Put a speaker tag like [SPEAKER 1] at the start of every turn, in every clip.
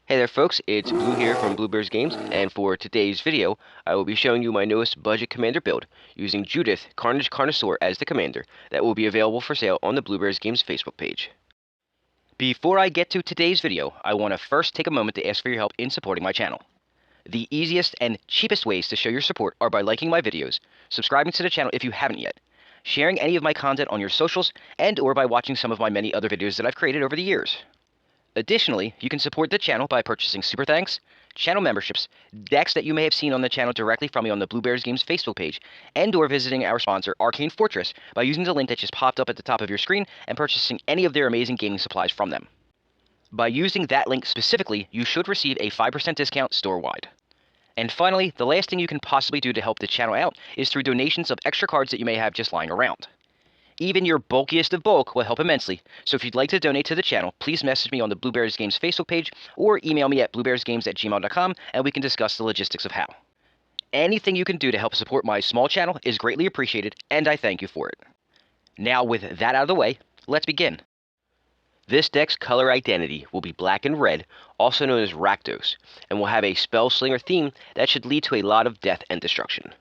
[SPEAKER 1] Hey there folks, it's Blue here from Bluebears Games, and for today's video, I will be showing you my newest budget commander build, using Judith, Carnage Connoisseur as the commander, that will be available for sale on the Bluebears Games Facebook page. Before I get to today's video, I want to first take a moment to ask for your help in supporting my channel. The easiest and cheapest ways to show your support are by liking my videos, subscribing to the channel if you haven't yet, sharing any of my content on your socials, and or by watching some of my many other videos that I've created over the years. Additionally, you can support the channel by purchasing Super Thanks, channel memberships, decks that you may have seen on the channel directly from me on the Bluebears Games Facebook page, and or visiting our sponsor, Arcane Fortress, by using the link that just popped up at the top of your screen and purchasing any of their amazing gaming supplies from them. By using that link specifically, you should receive a 5% discount store-wide. And finally, the last thing you can possibly do to help the channel out is through donations of extra cards that you may have just lying around. Even your bulkiest of bulk will help immensely, so if you'd like to donate to the channel, please message me on the Bluebears Games Facebook page or email me at bluebearsgames@gmail.com and we can discuss the logistics of how. Anything you can do to help support my small channel is greatly appreciated, and I thank you for it. Now with that out of the way, let's begin. This deck's color identity will be black and red, also known as Rakdos, and will have a Spellslinger theme that should lead to a lot of death and destruction.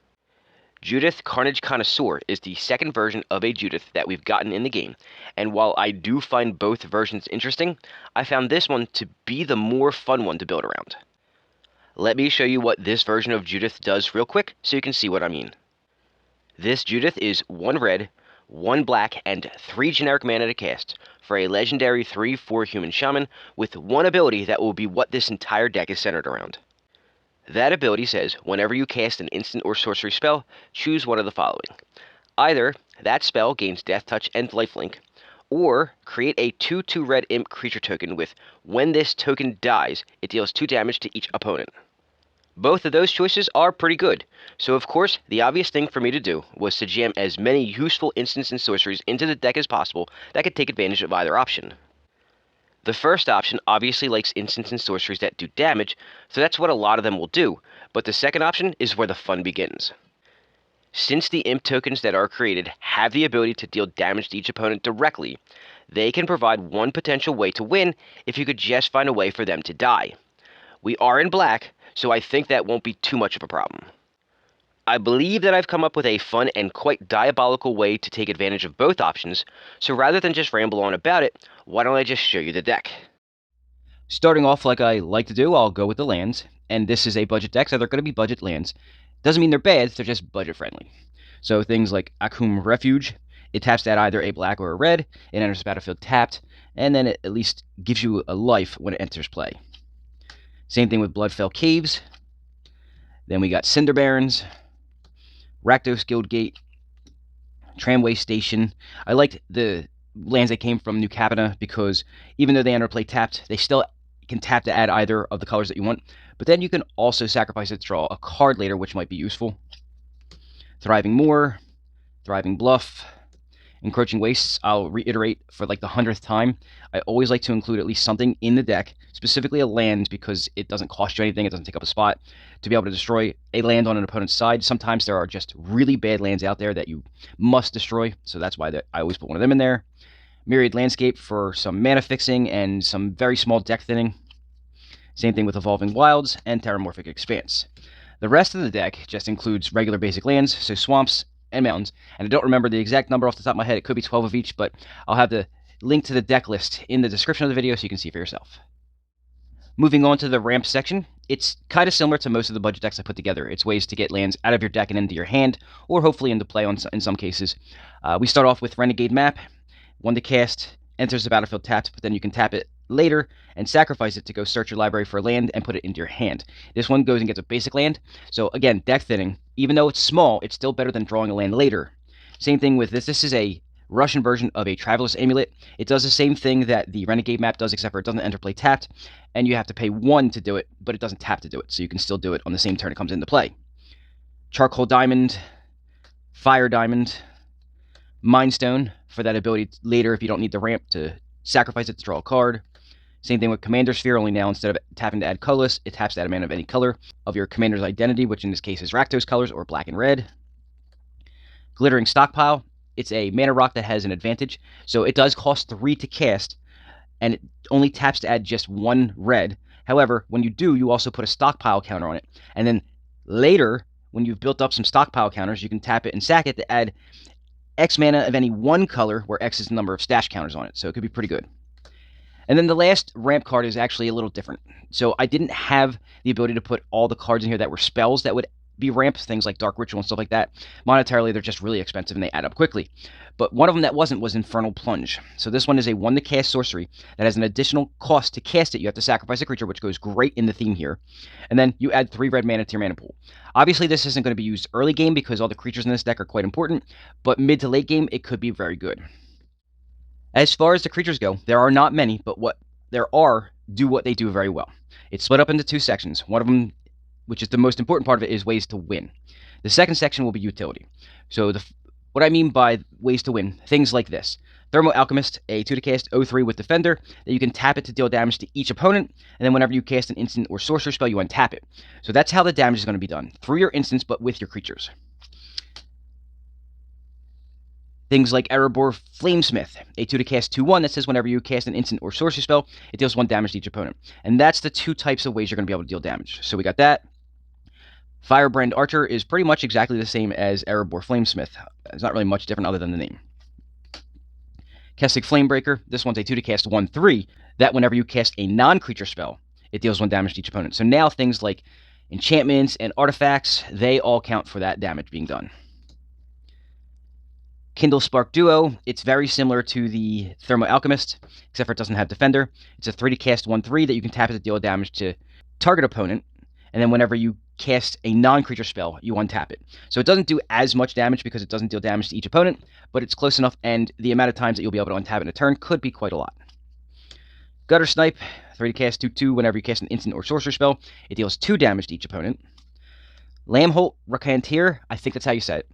[SPEAKER 1] Judith Carnage Connoisseur is the second version of a Judith that we've gotten in the game, and while I do find both versions interesting, I found this one to be the more fun one to build around. Let me show you what this version of Judith does real quick so you can see what I mean. This Judith is 1 red, 1 black, and 3 generic mana to cast for a legendary 3/4 human shaman with 1 ability that will be what this entire deck is centered around. That ability says, whenever you cast an instant or sorcery spell, choose one of the following. Either that spell gains Death Touch and Lifelink, or create a 2/2 red imp creature token with, when this token dies, it deals 2 damage to each opponent. Both of those choices are pretty good, so of course, the obvious thing for me to do was to jam as many useful instants and sorceries into the deck as possible that could take advantage of either option. The first option obviously likes instants and sorceries that do damage, so that's what a lot of them will do, but the second option is where the fun begins. Since the imp tokens that are created have the ability to deal damage to each opponent directly, they can provide one potential way to win if you could just find a way for them to die. We are in black, so I think that won't be too much of a problem. I believe that I've come up with a fun and quite diabolical way to take advantage of both options, so rather than just ramble on about it, why don't I just show you the deck? Starting off like I like to do, I'll go with the lands, and this is a budget deck, so they're going to be budget lands. Doesn't mean they're bad, they're just budget friendly. So things like Akum Refuge, it taps to add either a black or a red, it enters the battlefield tapped, and then it at least gives you a life when it enters play. Same thing with Bloodfell Caves. Then we got Cinder Barrens, Rakdos Guildgate, Tramway Station. I liked the lands that came from New Capenna because even though they enter play tapped, they still can tap to add either of the colors that you want. But then you can also sacrifice it to draw a card later, which might be useful. Thriving Moor, Thriving Bluff, Encroaching Wastes. I'll reiterate for like the 100th time, I always like to include at least something in the deck, specifically a land, because it doesn't cost you anything, it doesn't take up a spot, to be able to destroy a land on an opponent's side. Sometimes there are just really bad lands out there that you must destroy, so that's why I always put one of them in there. Myriad Landscape for some mana fixing and some very small deck thinning. Same thing with Evolving Wilds and Terramorphic Expanse. The rest of the deck just includes regular basic lands, so swamps and mountains, and I don't remember the exact number off the top of my head. It could be 12 of each, but I'll have the link to the deck list in the description of the video so you can see for yourself. Moving on to the ramp section, it's kind of similar to most of the budget decks I put together. It's ways to get lands out of your deck and into your hand, or hopefully into play in some cases. We start off with Renegade Map, 1 to cast, enters the battlefield tapped, but then you can tap it later and sacrifice it to go search your library for a land and put it into your hand. This one goes and gets a basic land, so again, deck thinning. Even though it's small, it's still better than drawing a land later. Same thing with this. This is a Russian version of a Traveler's Amulet. It does the same thing that the Renegade Map does, except for it doesn't enter play tapped, and you have to pay 1 to do it, but it doesn't tap to do it, so you can still do it on the same turn it comes into play. Charcoal Diamond, Fire Diamond, Mindstone for that ability later if you don't need the ramp to sacrifice it to draw a card. Same thing with Commander Sphere, only now instead of tapping to add colorless, it taps to add a mana of any color of your commander's identity, which in this case is Rakdos colors or black and red. Glittering Stockpile, it's a mana rock that has an advantage, so it does cost 3 to cast, and it only taps to add just 1 red.
[SPEAKER 2] However, when you do, you also put a stockpile counter on it. And then later, when you've built up some stockpile counters, you can tap it and sack it to add X mana of any one color, where X is the number of stash counters on it. So it could be pretty good. And then the last ramp card is actually a little different. So I didn't have the ability to put all the cards in here that were spells that would be ramps, things like Dark Ritual and stuff like that. Monetarily, they're just really expensive and they add up quickly. But one of them that wasn't was Infernal Plunge. So this one is a 1-to-cast sorcery that has an additional cost to cast it. You have to sacrifice a creature, which goes great in the theme here. And then you add 3 red mana to your mana pool. Obviously, this isn't going to be used early game because all the creatures in this deck are quite important, but mid to late game, it could be very good. As far as the creatures go, there are not many, but what there are do what they do very well. It's split up into 2 sections. One of them, which is the most important part of it, is ways to win. The second section will be utility. So what I mean by ways to win, things like this. Thermo Alchemist, a 2-to-cast 0/3 with Defender, that you can tap it to deal damage to each opponent, and then whenever you cast an instant or sorcery spell, you untap it. So that's how the damage is going to be done, through your instants, but with your creatures. Things like Erebor Flamesmith, a 2-to-cast 2/1 that says whenever you cast an instant or sorcery spell, it deals 1 damage to each opponent. And that's the 2 types of ways you're going to be able to deal damage. So we got that. Firebrand Archer is pretty much exactly the same as Erebor Flamesmith. It's not really much different other than the name. Kestic Flamebreaker, this one's a 2-to-cast 1/3 that whenever you cast a non-creature spell, it deals 1 damage to each opponent. So now things like enchantments and artifacts, they all count for that damage being done. Kindle Spark Duo, it's very similar to the Thermo Alchemist, except for it doesn't have Defender. It's a 3-to-cast 1/3 that you can tap it to deal damage to target opponent, and then whenever you cast a non-creature spell, you untap it. So it doesn't do as much damage because it doesn't deal damage to each opponent, but it's close enough, and the amount of times that you'll be able to untap it in a turn could be quite a lot. Gutter Snipe, 3-to-cast 2/2, whenever you cast an instant or sorcery spell, it deals 2 damage to each opponent. Lambholt Racanteer, I think that's how you say it,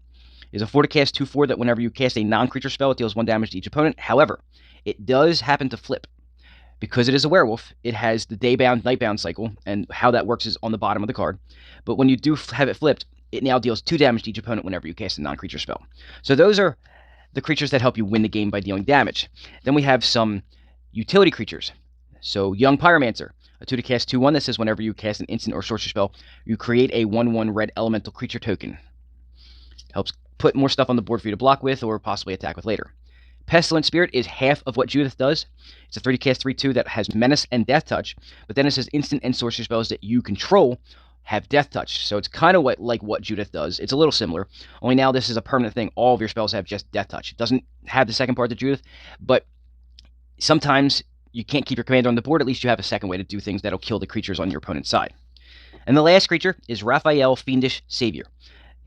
[SPEAKER 2] is a 4-to-cast 2/4 that whenever you cast a non-creature spell, it deals 1 damage to each opponent. However, it does happen to flip. Because it is a werewolf, it has the day-bound, night-bound cycle, and how that works is on the bottom of the card. But when you do have it flipped, it now deals 2 damage to each opponent whenever you cast a non-creature spell. So those are the creatures that help you win the game by dealing damage. Then we have some utility creatures. So Young Pyromancer, a 2-to-cast 2/1 that says whenever you cast an instant or sorcery spell, you create a 1/1 red elemental creature token. Helps put more stuff on the board for you to block with or possibly attack with later. Pestilent Spirit is half of what Judith does. It's a 3-to-cast 3/2 that has Menace and Death Touch, but then it says instant and sorcery spells that you control have Death Touch. So it's kind of like what Judith does. It's a little similar, only now this is a permanent thing. All of your spells have just Death Touch. It doesn't have the second part to Judith, but sometimes you can't keep your commander on the board. At least you have a second way to do things that'll kill the creatures on your opponent's side. And the last creature is Raphael Fiendish Savior.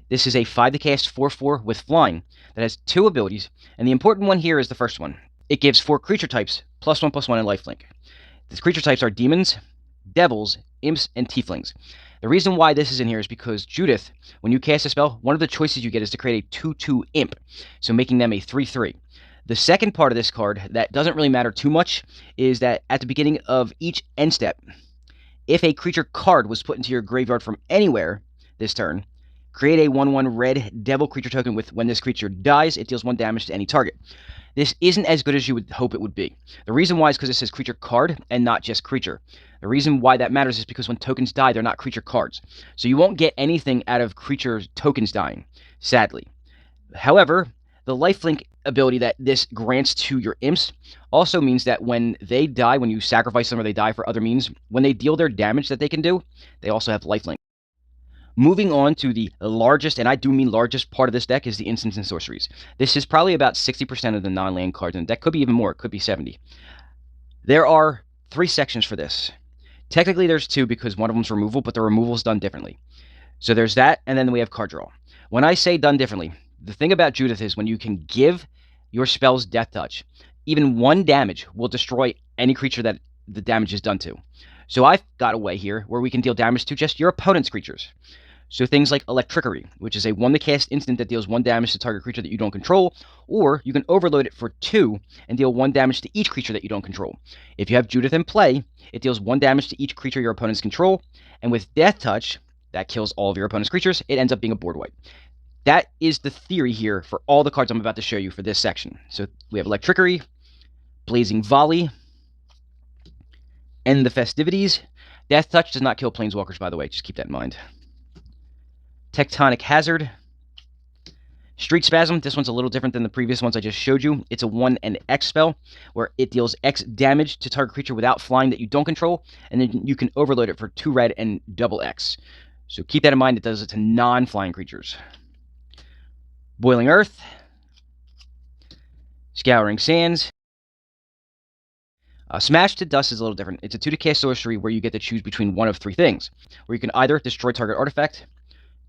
[SPEAKER 2] This is a 5-to-cast 4/4 with flying that has 2 abilities, and the important one here is the first one. It gives 4 creature types, +1/+1 and lifelink. The creature types are demons, devils, imps, and tieflings. The reason why this is in here is because Judith, when you cast a spell, one of the choices you get is to create a 2/2 imp, so making them a 3/3. The second part of this card that doesn't really matter too much is that at the beginning of each end step, if a creature card was put into your graveyard from anywhere this turn, create a 1/1 red devil creature token with when this creature dies, it deals 1 damage to any target. This isn't as good as you would hope it would be. The reason why is because it says creature card and not just creature. The reason why that matters is because when tokens die, they're not creature cards. So you won't get anything out of creature tokens dying, sadly. However, the lifelink ability that this grants to your imps also means that when they die, when you sacrifice them or they die for other means, when they deal their damage that they can do, they also have lifelink. Moving on to the largest, and I do mean largest part of this deck, is the instants and sorceries. This is probably about 60% of the non-land cards in the deck. Could be even more. It could be 70. There are 3 sections for this. Technically, there's 2 because one of them's removal, but the removal is done differently. So there's that, and then we have card draw. When I say done differently, the thing about Judith is when you can give your spells Death Touch, even 1 damage will destroy any creature that the damage is done to. So I've got a way here where we can deal damage to just your opponent's creatures. So things like Electrickery, which is a 1-to-cast instant that deals 1 damage to target creature that you don't control, or you can overload it for 2 and deal 1 damage to each creature that you don't control. If you have Judith in play, it deals 1 damage to each creature your opponents control, and with Death Touch, that kills all of your opponent's creatures. It ends up being a board wipe. That is the theory here for all the cards I'm about to show you for this section. So we have Electrickery, Blazing Volley, End the Festivities, Death Touch does not kill Planeswalkers, by the way. Just keep that in mind. Tectonic Hazard. Street Spasm. This one's a little different than the previous ones I just showed you. It's a 1 and X spell, where it deals X damage to target creature without flying that you don't control, and then you can overload it for 2 red and double X. So keep that in mind. It does it to non-flying creatures. Boiling Earth. Scouring Sands. Smash to Dust is a little different. It's a 2 to cast sorcery where you get to choose between one of 3 things, where you can either destroy target artifact,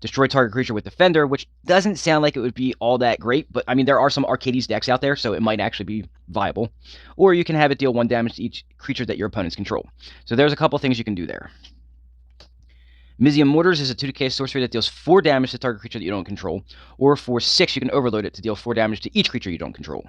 [SPEAKER 2] destroy target creature with Defender, which doesn't sound like it would be all that great, but I mean, there are some Arcades decks out there, so it might actually be viable. Or you can have it deal 1 damage to each creature that your opponents control. So there's a couple things you can do there. Mizium Mortars is a 2 to cast sorcery that deals 4 damage to target creature that you don't control, or for 6 you can overload it to deal 4 damage to each creature you don't control.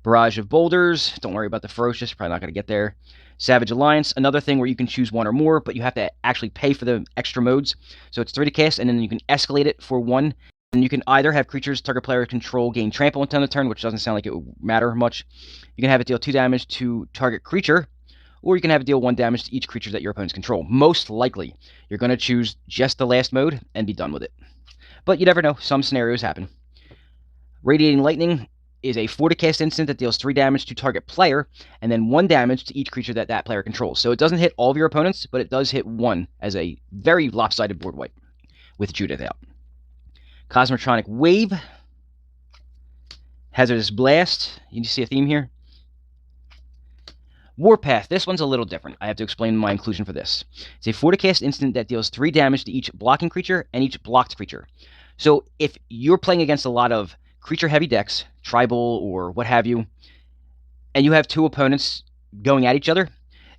[SPEAKER 2] Barrage of Boulders, don't worry about the Ferocious, you're probably not going to get there. Savage Alliance, another thing where you can choose 1 or more, but you have to actually pay for the extra modes. So it's 3 to cast, and then you can escalate it for 1. And you can either have creatures target player control gain trample until the turn, which doesn't sound like it would matter much. You can have it deal 2 damage to target creature, or you can have it deal 1 damage to each creature that your opponents control. Most likely, you're going to choose just the last mode and be done with it. But you never know, some scenarios happen. Radiating Lightning is a 4 to cast instant that deals 3 damage to target player, and then 1 damage to each creature that that player controls. So it doesn't hit all of your opponents, but it does hit 1 as a very lopsided board wipe with Judith out. Cosmotronic Wave. Hazardous Blast. You see a theme here? Warpath. This one's a little different. I have to explain my inclusion for this. It's a 4 to cast instant that deals 3 damage to each blocking creature and each blocked creature. So if you're playing against a lot of creature-heavy decks, tribal or what have you, and you have 2 opponents going at each other,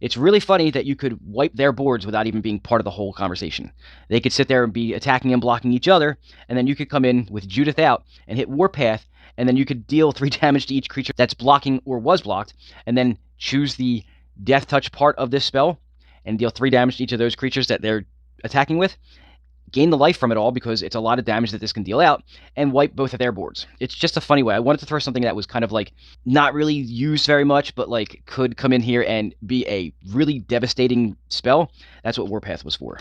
[SPEAKER 2] it's really funny that you could wipe their boards without even being part of the whole conversation. They could sit there and be attacking and blocking each other, and then you could come in with Judith out and hit Warpath, and then you could deal 3 damage to each creature that's blocking or was blocked, and then choose the Death Touch part of this spell and deal 3 damage to each of those creatures that they're attacking with, gain the life from it all because it's a lot of damage that this can deal out, and wipe both of their boards. It's just a funny way. I wanted to throw something that was kind of like not really used very much, but like could come in here and be a really devastating spell. That's what Warpath was for.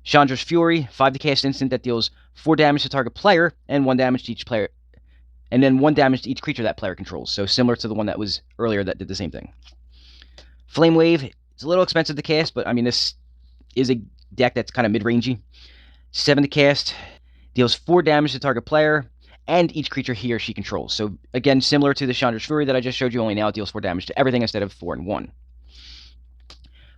[SPEAKER 2] Chandra's Fury, 5 to cast instant that deals 4 damage to target player and 1 damage to each player, and then 1 damage to each creature that player controls. So similar to the one that was earlier that did the same thing. Flame Wave, it's a little expensive to cast, but I mean, this is a deck that's kind of mid-rangey. 7 to cast, deals 4 damage to target player and each creature he or she controls. So again, similar to the Chandra's Fury that I just showed you, only now it deals 4 damage to everything instead of 4 and 1.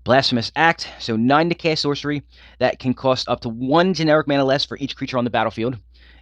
[SPEAKER 2] Blasphemous Act, so 9 to cast sorcery that can cost up to 1 generic mana less for each creature on the battlefield,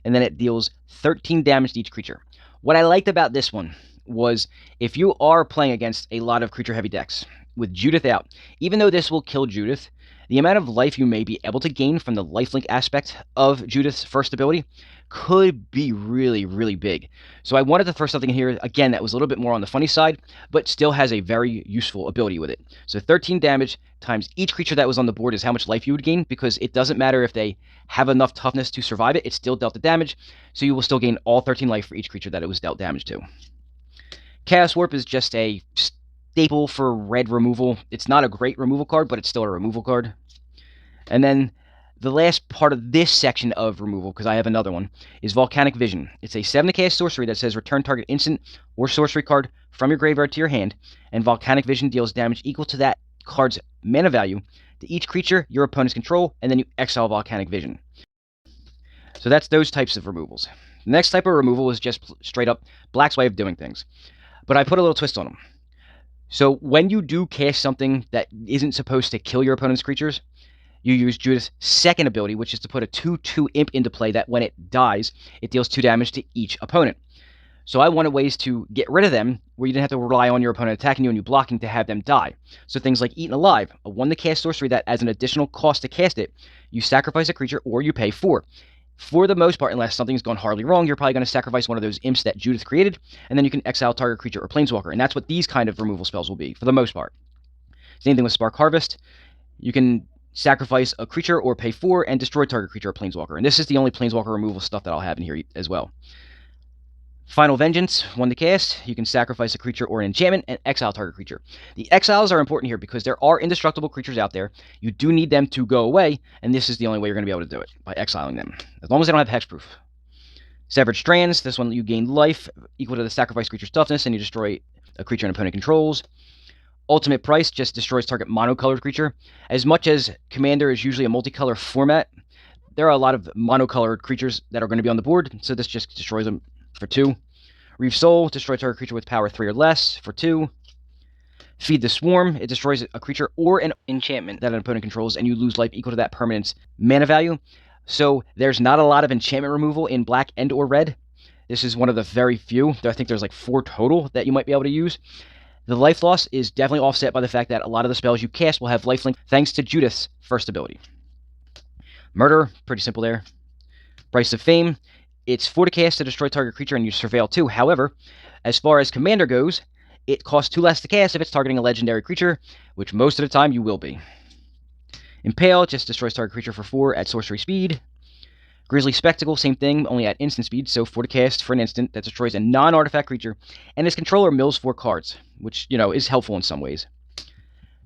[SPEAKER 2] and then it deals 13 damage to each creature. What I liked about this one was if you are playing against a lot of creature-heavy decks with Judith out, even though this will kill Judith, the amount of life you may be able to gain from the lifelink aspect of Judith's first ability could be really, really big. So I wanted to throw something in here, again, that was a little bit more on the funny side, but still has a very useful ability with it. So 13 damage times each creature that was on the board is how much life you would gain, because it doesn't matter if they have enough toughness to survive it, it's still dealt the damage, so you will still gain all 13 life for each creature that it was dealt damage to. Chaos Warp is just a staple for red removal. It's not a great removal card, but it's still a removal card. And then the last part of this section of removal, because I have another one, is Volcanic Vision. It's a 7 to cast sorcery that says return target instant or sorcery card from your graveyard to your hand, and Volcanic Vision deals damage equal to that card's mana value to each creature your opponents control, and then you exile Volcanic Vision. So that's those types of removals. The next type of removal is just straight up Black's way of doing things, but I put a little twist on them. So when you do cast something that isn't supposed to kill your opponent's creatures, you use Judith's second ability, which is to put a 2/2 imp into play that when it dies, it deals 2 damage to each opponent. So I wanted ways to get rid of them where you didn't have to rely on your opponent attacking you and you blocking to have them die. So things like Eaten Alive, a 1 to cast sorcery that as an additional cost to cast it, you sacrifice a creature or you pay 4. For the most part, unless something's gone horribly wrong, you're probably going to sacrifice one of those imps that Judith created, and then you can exile target creature or planeswalker, and that's what these kind of removal spells will be, for the most part. Same thing with Spark Harvest. You can sacrifice a creature or pay 4 and destroy target creature or planeswalker, and this is the only planeswalker removal stuff that I'll have in here as well. Final Vengeance, 1 to cast. You can sacrifice a creature or an enchantment and exile target creature. The exiles are important here because there are indestructible creatures out there. You do need them to go away, and this is the only way you're going to be able to do it, by exiling them, as long as they don't have hexproof. Severed Strands, this one you gain life equal to the sacrifice creature's toughness, and you destroy a creature an opponent controls. Ultimate Price just destroys target monocolored creature. As much as Commander is usually a multicolor format, there are a lot of monocolored creatures that are going to be on the board, so this just destroys them for 2. Reeve Soul, destroy target creature with power 3 or less for 2. Feed the Swarm, it destroys a creature or an enchantment that an opponent controls, and you lose life equal to that permanent's mana value. So there's not a lot of enchantment removal in black and or red. This is one of the very few. I think there's like 4 total that you might be able to use. The life loss is definitely offset by the fact that a lot of the spells you cast will have lifelink thanks to Judith's first ability. Murder, pretty simple there. Price of Fame, it's 4 to cast to destroy target creature and you surveil 2. However, as far as Commander goes, it costs 2 less to cast if it's targeting a legendary creature, which most of the time you will be. Impale just destroys target creature for 4 at sorcery speed. Grisly Spectacle, same thing, only at instant speed, so 4 to cast for an instant that destroys a non-artifact creature, and its controller mills 4 cards, which, is helpful in some ways.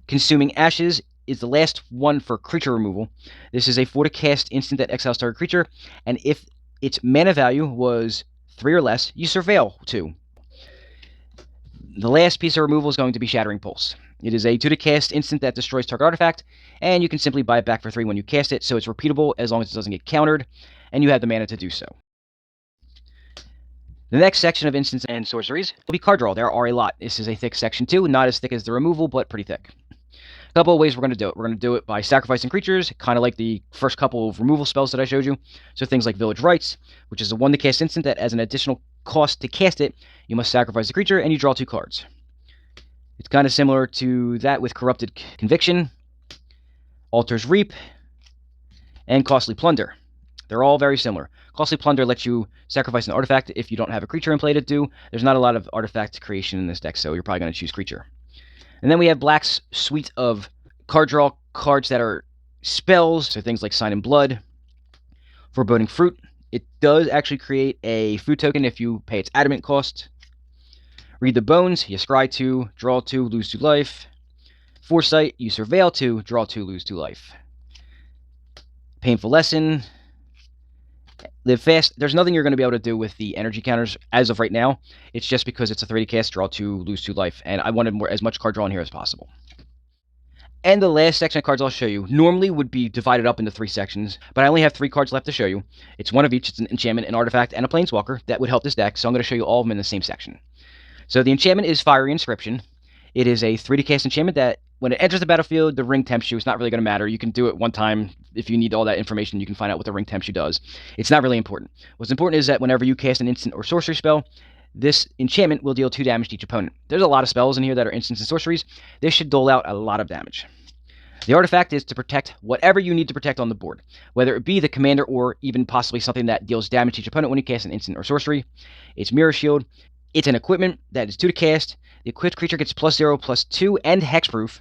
[SPEAKER 2] Consuming Ashes is the last one for creature removal. This is a 4 to cast instant that exiles target creature, and if its mana value was 3 or less, you surveil 2. The last piece of removal is going to be Shattering Pulse. It is a 2 to cast instant that destroys target artifact, and you can simply buy it back for 3 when you cast it, so it's repeatable as long as it doesn't get countered, and you have the mana to do so. The next section of instants and sorceries will be card draw. There are a lot. This is a thick section too, not as thick as the removal, but pretty thick. A couple of ways we're going to do it. We're going to do it by sacrificing creatures, kind of like the first couple of removal spells that I showed you. So things like Village Rites, which is a 1 to cast instant that as an additional cost to cast it, you must sacrifice a creature and you draw 2 cards. It's kind of similar to that with Corrupted Conviction, Altar's Reap, and Costly Plunder. They're all very similar. Costly Plunder lets you sacrifice an artifact if you don't have a creature in play to do. There's not a lot of artifact creation in this deck, so you're probably going to choose creature. And then we have Black's suite of card draw cards that are spells, so things like Sign in Blood, Foreboding Fruit. It does actually create a food token if you pay its adamant cost. Read the Bones, you scry 2, draw 2, lose 2 life. Foresight, you surveil 2, draw 2, lose 2 life. Painful Lesson, Live Fast. There's nothing you're going to be able to do with the energy counters as of right now. It's just because it's a 3 to cast, draw 2, lose 2 life, and I wanted as much card draw in here as possible. And the last section of cards I'll show you normally would be divided up into 3 sections, but I only have 3 cards left to show you. It's one of each. It's an enchantment, an artifact, and a planeswalker that would help this deck, so I'm going to show you all of them in the same section. So the enchantment is Fiery Inscription. It is a 3 to cast enchantment that when it enters the battlefield, the ring tempts you. It's not really going to matter. You can do it one time. If you need all that information, you can find out what the ring tempts you does. It's not really important. What's important is that whenever you cast an instant or sorcery spell, this enchantment will deal 2 damage to each opponent. There's a lot of spells in here that are instants and sorceries. This should dole out a lot of damage. The artifact is to protect whatever you need to protect on the board, whether it be the commander or even possibly something that deals damage to each opponent when you cast an instant or sorcery. It's Mirror Shield. It's an equipment that is 2 to cast. The equipped creature gets +0/+2 and hexproof.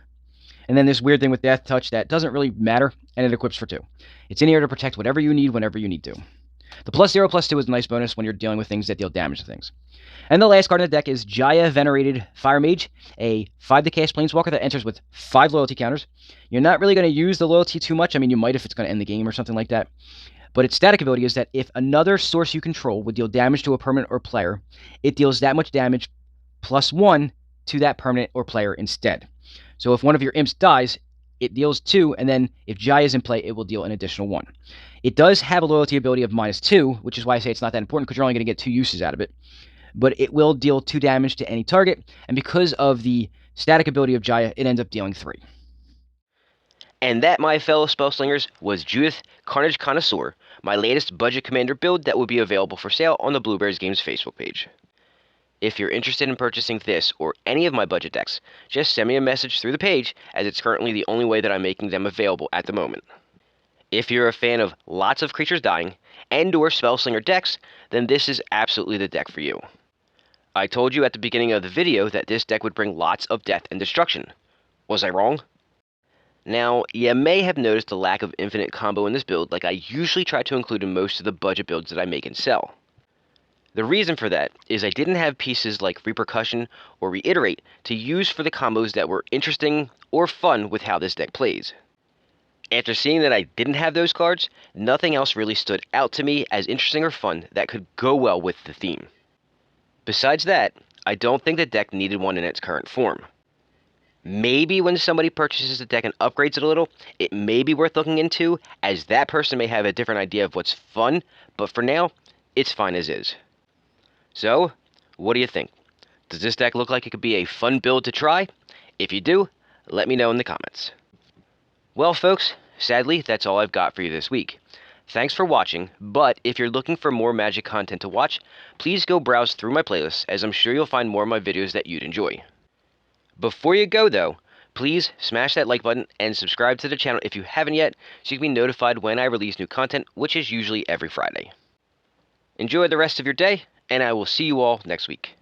[SPEAKER 2] And then this weird thing with Death Touch that doesn't really matter, and it equips for 2. It's in here to protect whatever you need whenever you need to. The +0/+2 is a nice bonus when you're dealing with things that deal damage to things. And the last card in the deck is Jaya Venerated Fire Mage, a 5 to cast planeswalker that enters with 5 loyalty counters. You're not really going to use the loyalty too much. I mean, you might if it's going to end the game or something like that. But its static ability is that if another source you control would deal damage to a permanent or player, it deals that much damage +1 to that permanent or player instead. So if one of your imps dies, it deals 2, and then if Jaya is in play, it will deal an additional 1. It does have a loyalty ability of -2, which is why I say it's not that important, because you're only going to get 2 uses out of it. But it will deal 2 damage to any target, and because of the static ability of Jaya, it ends up dealing 3.
[SPEAKER 1] And that, my fellow Spellslingers, was Judith, Carnage Connoisseur, my latest budget commander build that will be available for sale on the Blueberries Games Facebook page. If you're interested in purchasing this or any of my budget decks, just send me a message through the page, as it's currently the only way that I'm making them available at the moment. If you're a fan of lots of creatures dying and or Spellslinger decks, then this is absolutely the deck for you. I told you at the beginning of the video that this deck would bring lots of death and destruction. Was I wrong? Now, you may have noticed a lack of infinite combo in this build like I usually try to include in most of the budget builds that I make and sell. The reason for that is I didn't have pieces like Repercussion or Reiterate to use for the combos that were interesting or fun with how this deck plays. After seeing that I didn't have those cards, nothing else really stood out to me as interesting or fun that could go well with the theme. Besides that, I don't think the deck needed one in its current form. Maybe when somebody purchases the deck and upgrades it a little, it may be worth looking into, as that person may have a different idea of what's fun, but for now, it's fine as is. So, what do you think? Does this deck look like it could be a fun build to try? If you do, let me know in the comments. Well, folks, sadly, that's all I've got for you this week. Thanks for watching, but if you're looking for more Magic content to watch, please go browse through my playlists, as I'm sure you'll find more of my videos that you'd enjoy. Before you go, though, please smash that like button and subscribe to the channel if you haven't yet, so you can be notified when I release new content, which is usually every Friday. Enjoy the rest of your day, and I will see you all next week.